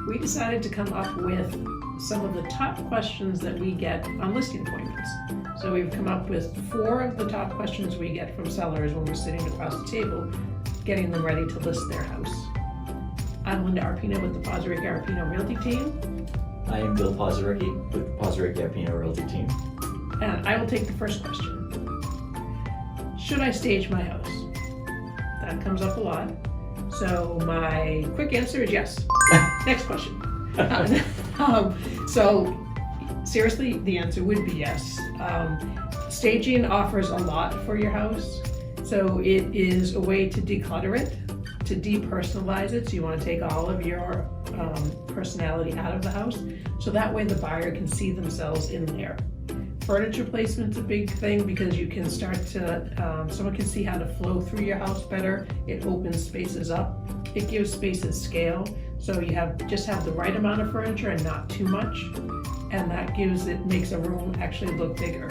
we decided to come up with some of the top questions that we get on listing appointments. So we've come up with 4 of the top questions we get from sellers when we're sitting across the table, getting them ready to list their house. I'm Linda Arpino with the Pozaric Arpino Realty Team. I am Bill Pozaric with the Pozaric Arpino Realty Team. And I will take the first question. Should I stage my house? That comes up a lot. So my quick answer is yes. Next question. So seriously, the answer would be yes. Staging offers a lot for your house. So it is a way to declutter it, to depersonalize it. So you want to take all of your personality out of the house. So that way the buyer can see themselves in there. Furniture placement's a big thing because you can start to, someone can see how to flow through your house better. It opens spaces up. It gives spaces scale. So you just have the right amount of furniture and not too much. And that makes a room actually look bigger.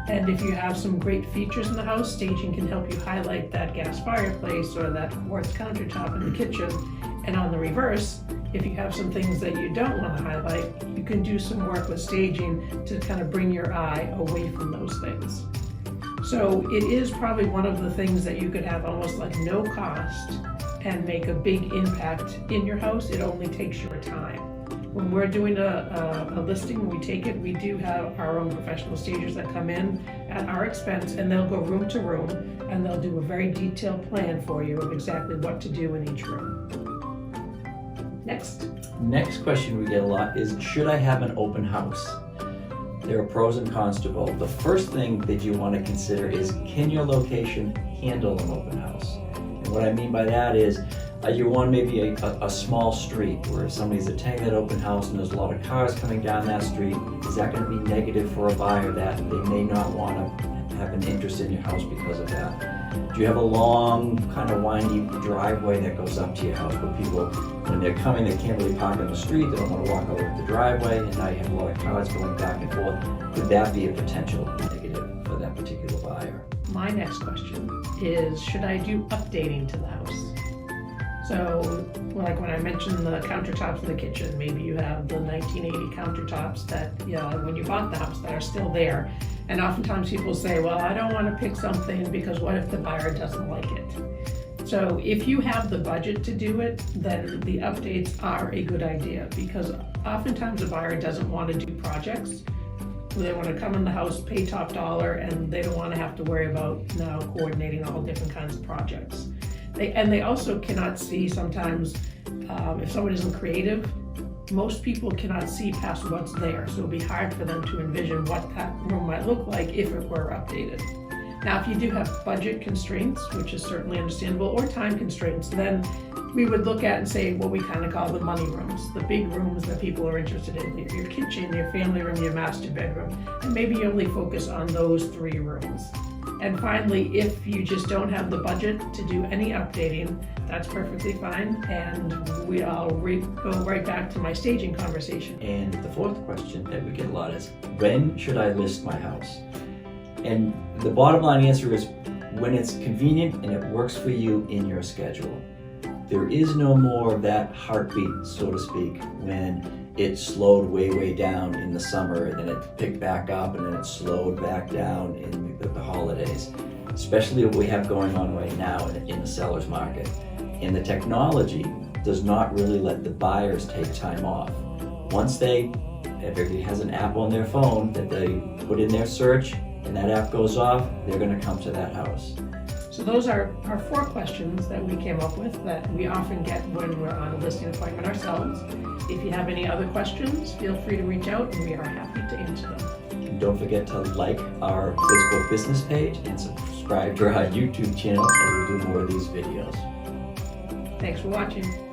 And if you have some great features in the house, staging can help you highlight that gas fireplace or that quartz countertop in the kitchen. And on the reverse, if you have some things that you don't want to highlight, you can do some work with staging to kind of bring your eye away from those things. So it is probably one of the things that you could have almost like no cost and make a big impact in your house. It only takes your time. When we're doing a listing, when we take it, we do have our own professional stagers that come in at our expense, and they'll go room to room, and they'll do a very detailed plan for you of exactly what to do in each room. Next question we get a lot is, should I have an open house? There are pros and cons to both. The first thing that you want to consider is, can your location handle an open house? And what I mean by that is, you're on maybe a small street where somebody's attending that open house and there's a lot of cars coming down that street. Is that going to be negative for a buyer that they may not want to have an interest in your house because of that? Do you have a long, kind of windy driveway that goes up to your house where people, when they're coming, they can't really park on the street, they don't want to walk over the driveway, and now you have a lot of cars going back and forth? Could that be a potential negative for that particular buyer? My next question is, should I do updating to the house? So, like when I mentioned the countertops in the kitchen, maybe you have the 1980 countertops that, when you bought the house, that are still there. And oftentimes people say, well, I don't want to pick something because what if the buyer doesn't like it? So if you have the budget to do it, then the updates are a good idea, because oftentimes a buyer doesn't want to do projects. They want to come in the house, pay top dollar, and they don't want to have to worry about now coordinating all different kinds of projects. They also cannot see sometimes, if someone isn't creative, most people cannot see past what's there. So it'll be hard for them to envision what that room might look like if it were updated. Now, if you do have budget constraints, which is certainly understandable, or time constraints, then we would look at and say what we kind of call the money rooms, the big rooms that people are interested in, your kitchen, your family room, your master bedroom, and maybe you only focus on those 3 rooms. And finally, if you just don't have the budget to do any updating, that's perfectly fine, and I'll go right back to my staging conversation. And the fourth question that we get a lot is, when should I list my house? And the bottom line answer is, when it's convenient and it works for you in your schedule. There is no more of that heartbeat, so to speak, when it slowed way down in the summer, and then it picked back up, and then it slowed back down in the holidays, especially what we have going on right now in the seller's market. And the technology does not really let the buyers take time off. Once everybody has an app on their phone that they put in their search, and that app goes off, they're going to come to that house. So those are our 4 questions that we came up with that we often get when we're on a listing appointment ourselves. If you have any other questions, feel free to reach out and we are happy to answer them. And don't forget to like our Facebook business page and subscribe to our YouTube channel, and we'll do more of these videos. Thanks for watching.